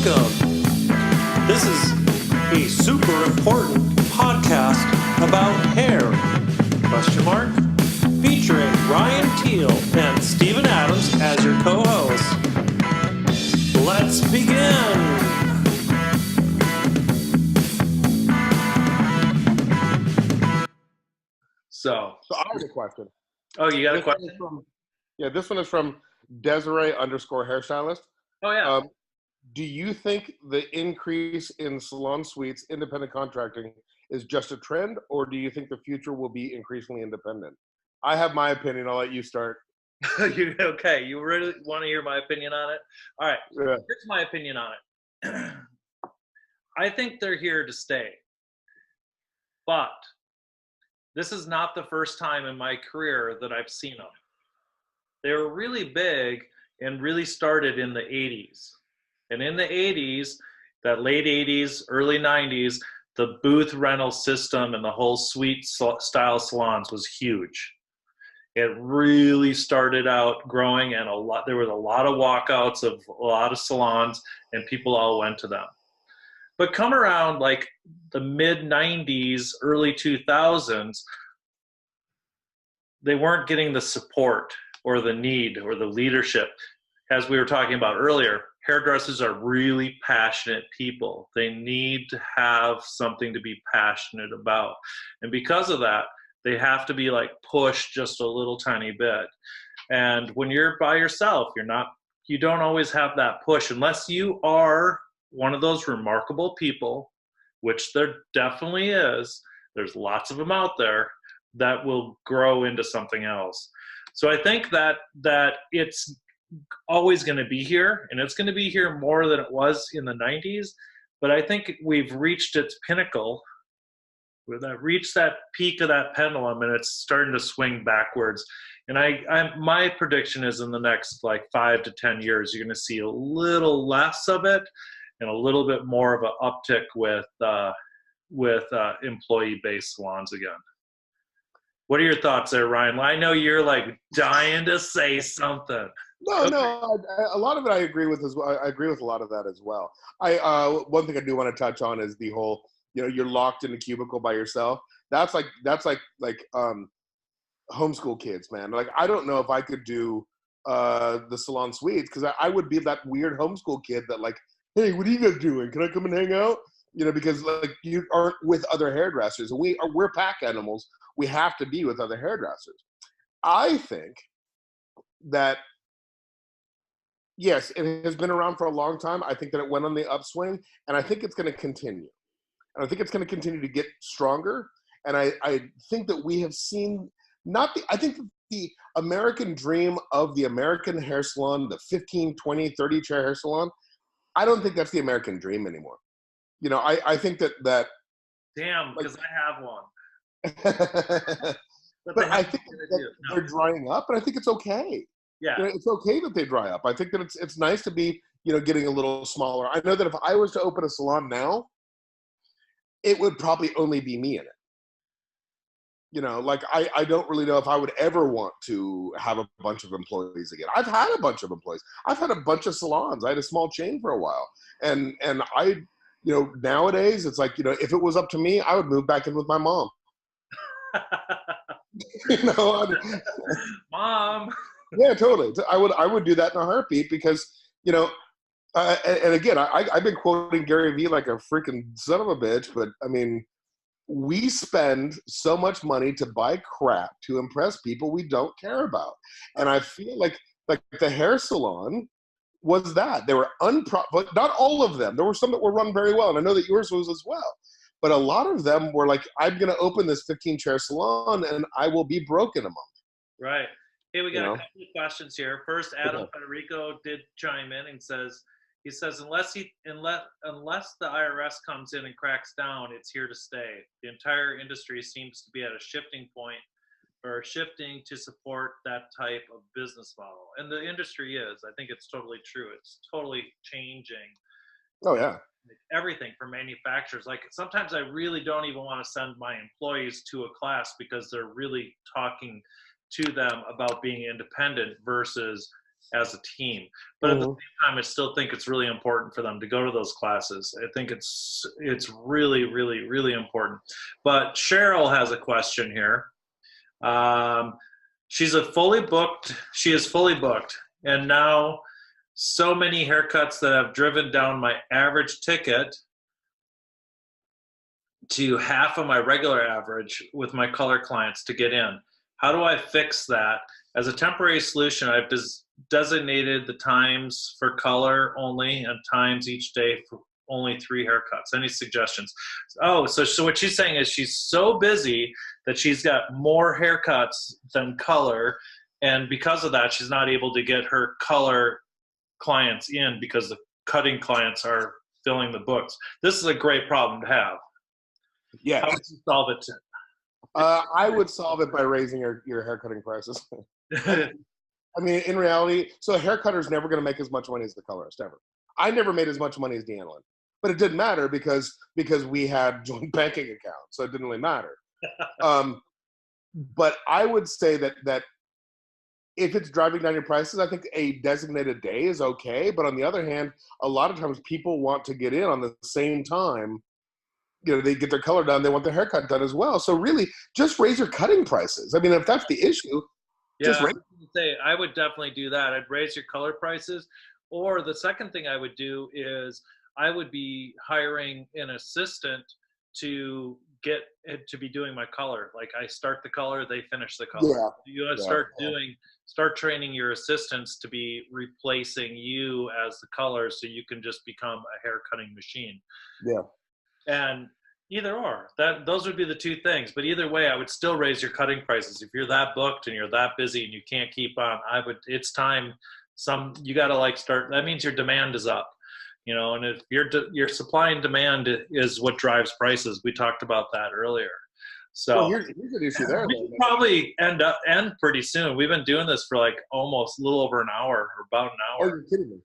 welcome. This is a super important podcast about hair, question mark, featuring Ryan Teal and Stephen Adams as your co-hosts. Let's begin. So I have a question. Oh, you got a This one question? is from, this one is from Desiree_hairstylist. Oh, yeah. Do you think the increase in salon suites, independent contracting, is just a trend, or do you think the future will be increasingly independent? I have my opinion. I'll let you start. Okay, you really want to hear my opinion on it? All right, Yeah. here's my opinion on it. I think they're here to stay. But this is not the first time in my career that I've seen them. They were really big and really started in the 80s. And in the 80s, that late 80s, early 90s, the booth rental system and the whole suite style salons was huge. It really started out growing, and there was a lot of walkouts of a lot of salons, and people all went to them. But come around like the mid 90s, early 2000s, they weren't getting the support or the need or the leadership. As we were talking about earlier, hairdressers are really passionate people. They need to have something to be passionate about. And because of that, they have to be like pushed just a little tiny bit. And when you're by yourself, you don't always have that push unless you are one of those remarkable people, which there definitely is. There's lots of them out there that will grow into something else. So I think that it's always going to be here, and it's going to be here more than it was in the 90s. But I think we've reached its pinnacle. We've reached that peak of that pendulum, and it's starting to swing backwards. And my prediction is in the next like 5 to 10 years, you're going to see a little less of it and a little bit more of an uptick with employee-based salons again. What are your thoughts there, Ryan? I know you're like dying to say something. No, a lot of it I agree with as well. I agree with a lot of that as well. One thing I do want to touch on is the whole, you're locked in a cubicle by yourself. That's like homeschool kids, man. Like, I don't know if I could do the salon suites, because I would be that weird homeschool kid that like, hey, what are you guys doing? Can I come and hang out? Because like you aren't with other hairdressers, and we're pack animals. We have to be with other hairdressers. I think that, yes, it has been around for a long time. I think that it went on the upswing, and I think it's going to continue. And I think it's going to continue to get stronger. And I think that we have seen I think the American dream of the American hair salon, the 15, 20, 30 chair hair salon, I don't think that's the American dream anymore. I think that Damn, because like, I have one. but I think that they're drying up, and I think it's okay. Yeah. It's okay that they dry up. I think that it's nice to be, getting a little smaller. I know that if I was to open a salon now, it would probably only be me in it. Like I don't really know if I would ever want to have a bunch of employees again. I've had a bunch of employees. I've had a bunch of salons. I had a small chain for a while. And I, nowadays it's like, if it was up to me, I would move back in with my mom. Mom. Yeah, totally. I would do that in a heartbeat, because, and again, I've been quoting Gary Vee like a freaking son of a bitch, but I mean, we spend so much money to buy crap to impress people we don't care about. And I feel like the hair salon was that. They were but not all of them. There were some that were run very well, and I know that yours was as well. But a lot of them were like, I'm going to open this 15-chair salon, and I will be broke in a month. Right. Hey, we got a couple of questions here. First, Adam Federico did chime in and says, unless the IRS comes in and cracks down, it's here to stay. The entire industry seems to be at a shifting point, or shifting to support that type of business model. And the industry is. I think it's totally true. It's totally changing. Oh, yeah. Everything from manufacturers. Like, sometimes I really don't even want to send my employees to a class, because they're really talking to them about being independent versus as a team. But at the Mhm. same time, I still think it's really important for them to go to those classes. I think it's really, really, really important. But Cheryl has a question here. Um, she is fully booked, and now so many haircuts that have driven down my average ticket to half of my regular average with my color clients to get in. How do I fix that? As a temporary solution, I've designated the times for color only and times each day for only 3 haircuts. Any suggestions? Oh, so what she's saying is she's so busy that she's got more haircuts than color, and because of that, she's not able to get her color clients in because the cutting clients are filling the books. This is a great problem to have. Yes. How would you solve it? I would solve it by raising your haircutting prices. I mean, in reality, so a haircutter's never going to make as much money as the colorist ever. I never made as much money as Deanna, but it didn't matter because we had joint banking accounts, so it didn't really matter. But I would say that if it's driving down your prices, I think a designated day is okay. But on the other hand, a lot of times people want to get in on the same time. You know, they get their color done, they want their haircut done as well. So really, just raise your cutting prices. I mean, if that's the issue, just Yeah, raise. I would definitely do that. I'd raise your color prices. Or the second thing I would do is I would be hiring an assistant to get it to be doing my color. Like I start the color, they finish the color. Yeah, You gotta start training your assistants to be replacing you as the color so you can just become a hair cutting machine. Yeah. And either or, those would be the two things. But either way, I would still raise your cutting prices. If you're that booked and you're that busy and you can't keep on, it's time. You got to like start. That means your demand is up, you know. And if your supply and demand is what drives prices, we talked about that earlier. So Well, here's an issue there. we should probably end pretty soon. We've been doing this for like almost a little over an hour, or about an Oh, hour. you're kidding me.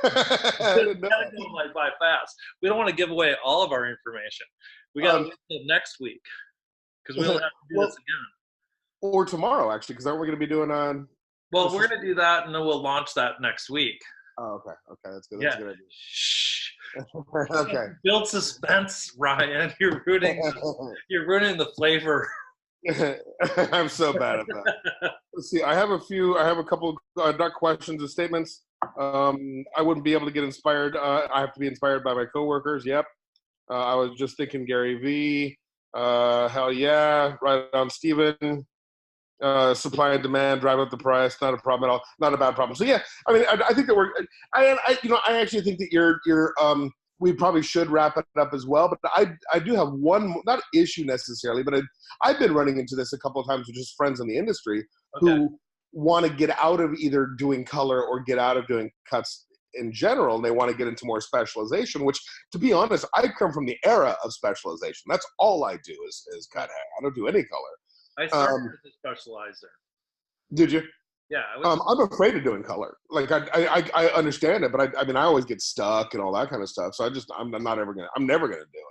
I didn't know. Gotta go by fast. We don't want to give away all of our information. We got to wait till next week because we don't have to do this again. Or tomorrow, actually, because aren't we going to be doing on? Well, we're going to do that, and then we'll launch that next week. Oh, okay. That's good. Yeah. That's a good idea. Shh. Okay. Build suspense, Ryan. You're ruining the flavor. I'm so bad at that. Let's see. I have a couple, not questions, and statements. I wouldn't be able to get inspired. I have to be inspired by my coworkers. Yep. I was just thinking Gary V. Hell yeah. Right on, Stephen. Supply and demand, drive up the price. Not a problem at all. Not a bad problem. So yeah, I mean, I think that I actually think that we probably should wrap it up as well. But I do have one, not issue necessarily, but I've been running into this a couple of times with just friends in the industry who want to get out of either doing color or get out of doing cuts in general, and they want to get into more specialization, which, to be honest, I come from the era of specialization. That's all I do is cut hair. I don't do any color. I started as a specializer. Did you? Yeah. I'm afraid of doing color. Like I understand it, but I mean I always get stuck and all that kind of stuff. So I'm never gonna do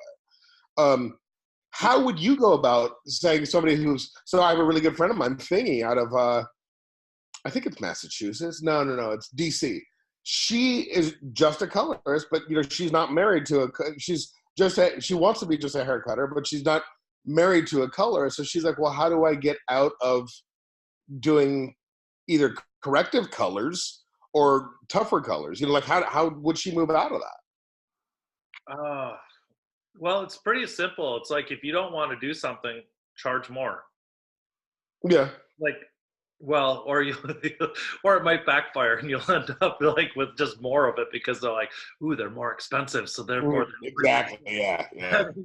it. How would you go about saying somebody so I have a really good friend of mine, Thingy, out of I think it's Massachusetts. No, it's DC. She is just a colorist, but she's not married to she wants to be just a hair cutter, but she's not married to a colorist. So she's like, well, how do I get out of doing either corrective colors or tougher colors? Like how would she move out of that? Well, it's pretty simple. It's like, if you don't want to do something, charge more. Yeah. Like, well, or or it might backfire and you'll end up like with just more of it because they're like, ooh, they're more expensive. So therefore, exactly. Yeah.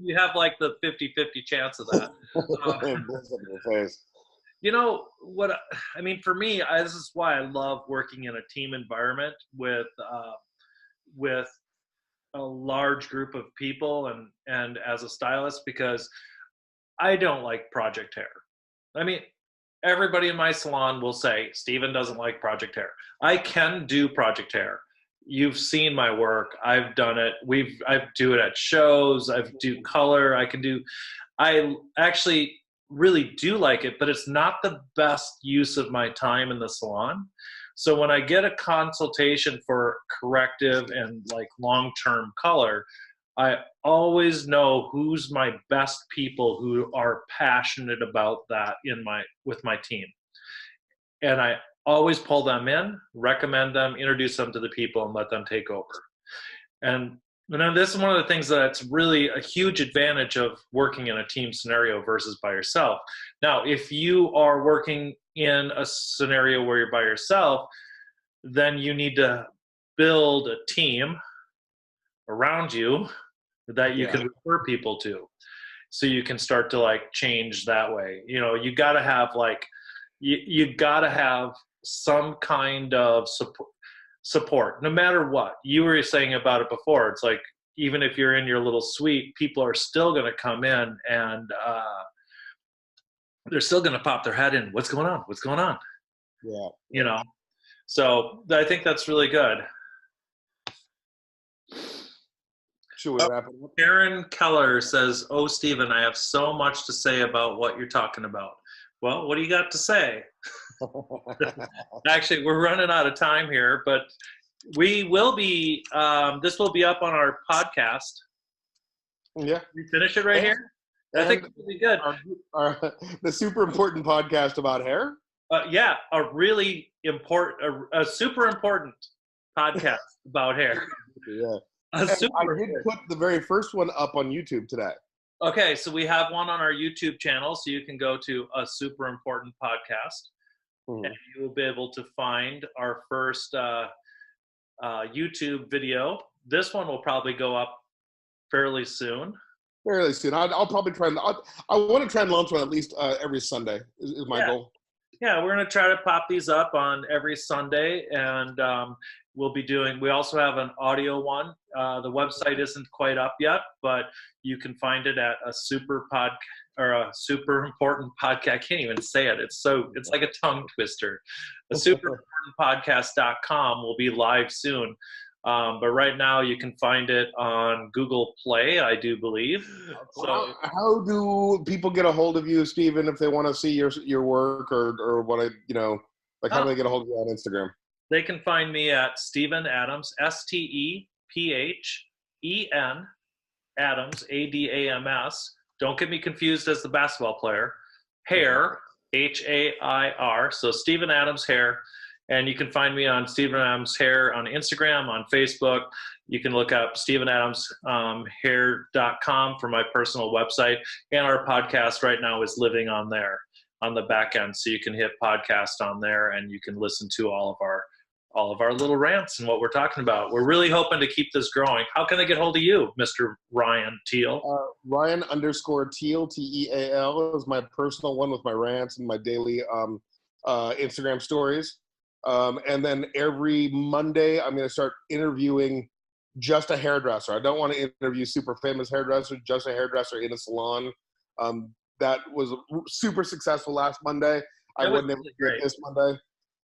You have like the 50-50 chance of that. You know what? I mean, for me, this is why I love working in a team environment with a large group of people and as a stylist, because I don't like project hair. I mean, everybody in my salon will say, Stephan doesn't like project hair. I can do project hair. You've seen my work. I've done it. I do it at shows. I do color. I actually really do like it, but it's not the best use of my time in the salon. So when I get a consultation for corrective and like long-term color, I always know who's my best people who are passionate about that with my team. And I always pull them in, recommend them, introduce them to the people, and let them take over. And this is one of the things that's really a huge advantage of working in a team scenario versus by yourself. Now, if you are working in a scenario where you're by yourself, then you need to build a team around you that you can refer people to. So you can start to like change that way. You got to have like, you got to have some kind of support, no matter what. You were saying about it before. It's like, even if you're in your little suite, people are still going to come in and they're still going to pop their head in. What's going on? What's going on? Yeah. So I think that's really good. Should we wrap it up? Karen Keller says, "Oh, Stephen, I have so much to say about what you're talking about." Well, what do you got to say? Actually, we're running out of time here, but we will be, this will be up on our podcast. Yeah. We finish it right here? I think it'll be good. The super important podcast about hair? Yeah, a really important, a super important podcast about hair. Yeah. I did put the very first one up on YouTube today. Okay, so we have one on our YouTube channel, so you can go to A Super Important Podcast, and you will be able to find our first YouTube video. This one will probably go up fairly soon. I'll probably try. I want to try and launch one at least every Sunday is my goal. Yeah, we're going to try to pop these up on every Sunday, and we also have an audio one. The website isn't quite up yet, but you can find it at a super important podcast. I can't even say it. It's like a tongue twister. A superimportantpodcast.com will be live soon. But right now you can find it on Google Play, I do believe. So how do people get a hold of you, Stephen, if they want to see your work or want to, how do they get a hold of you on Instagram? They can find me at Stephen Adams, Stephen Adams, Adams. Don't get me confused as the basketball player. Hair, Hair. So Stephen Adams Hair. And you can find me on Stephen Adams Hair on Instagram, on Facebook. You can look up StephenAdamsHair.com for my personal website. And our podcast right now is living on there, on the back end. So you can hit podcast on there and you can listen to all of our little rants and what we're talking about. We're really hoping to keep this growing. How can they get hold of you, Mr. Ryan Teal? Ryan_Teal, Teal, is my personal one with my rants and my daily Instagram stories. And then every Monday, I'm going to start interviewing just a hairdresser. I don't want to interview super famous hairdressers, just a hairdresser in a salon. That was super successful last Monday. I wasn't able to do it this Monday.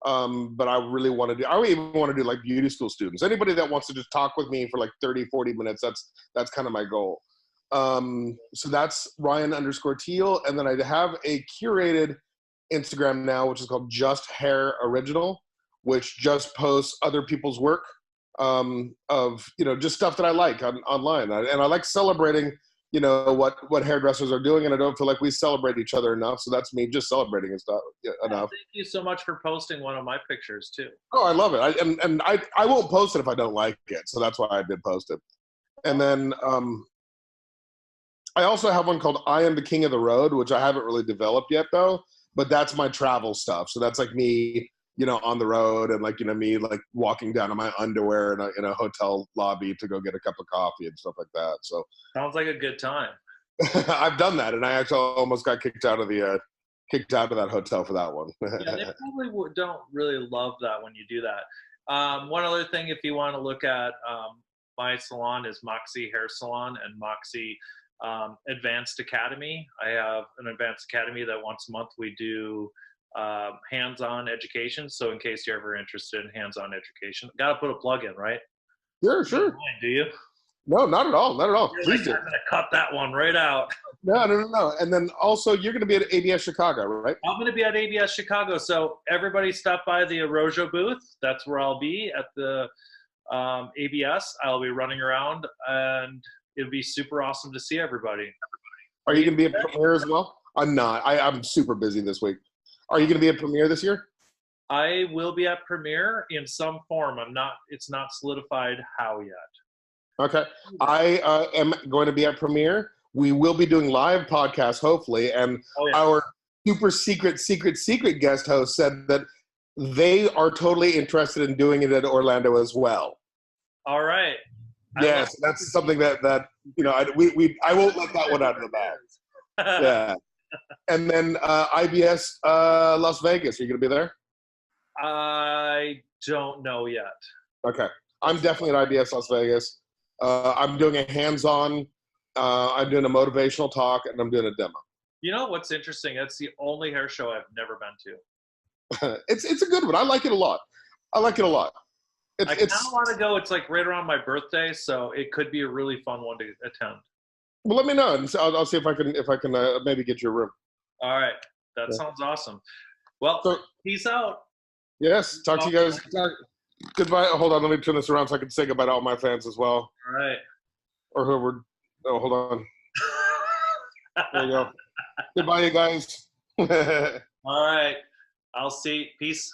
But I really want to do, I even want to do like beauty school students. Anybody that wants to just talk with me for like 30, 40 minutes, that's kind of my goal. So that's Ryan_Teal. And then I have a curated Instagram now, which is called Just Hair Original, which just posts other people's work of, just stuff that I like online. And I like celebrating, what hairdressers are doing, and I don't feel like we celebrate each other enough. So that's me just celebrating and stuff enough. Thank you so much for posting one of my pictures too. Oh, I love it. I won't post it if I don't like it. So that's why I did post it. And then I also have one called I Am the King of the Road, which I haven't really developed yet though, but that's my travel stuff. So that's like me, on the road and like, me like walking down in my underwear in a hotel lobby to go get a cup of coffee and stuff like that. So sounds like a good time. I've done that, and I actually almost got kicked out of that hotel for that one. Yeah, they probably don't really love that when you do that. One other thing, if you want to look at my salon, is Moxie Hair Salon and Moxie Advanced Academy. I have an advanced academy that once a month we do hands-on education. So in case you're ever interested in hands-on education, got to put a plug in, right? Sure. Do you? No, not at all. Not at all. You're Please like, do. I'm going to cut that one right out. No. And then also, you're going to be at ABS Chicago, right? I'm going to be at ABS Chicago. So everybody stop by the Arojo booth. That's where I'll be at the ABS. I'll be running around, and it'll be super awesome to see everybody. Are you going to be at Premiere as well? I'm not. I'm super busy this week. Are you going to be at Premiere this year? I will be at Premiere in some form. It's not solidified how yet. Okay. I am going to be at Premiere. We will be doing live podcasts, hopefully, and our super secret guest host said that they are totally interested in doing it at Orlando as well. All right. Yes, that's something that I won't let that one out of the bag. Yeah. And then IBS Las Vegas. Are you going to be there? I don't know yet. Okay. I'm definitely at IBS Las Vegas. I'm doing a hands-on. I'm doing a motivational talk, and I'm doing a demo. You know what's interesting? That's the only hair show I've never been to. It's a good one. I like it a lot. I kind of want to go. It's like right around my birthday, so it could be a really fun one to attend. Well, let me know, and I'll see if I can maybe get you a room. All right, that sounds awesome. Well, peace out. Yes, talk to you guys. Goodbye. Hold on, let me turn this around so I can say goodbye to all my fans as well. All right. Or whoever. Oh, hold on. There you go. Goodbye, you guys. All right. I'll see. Peace.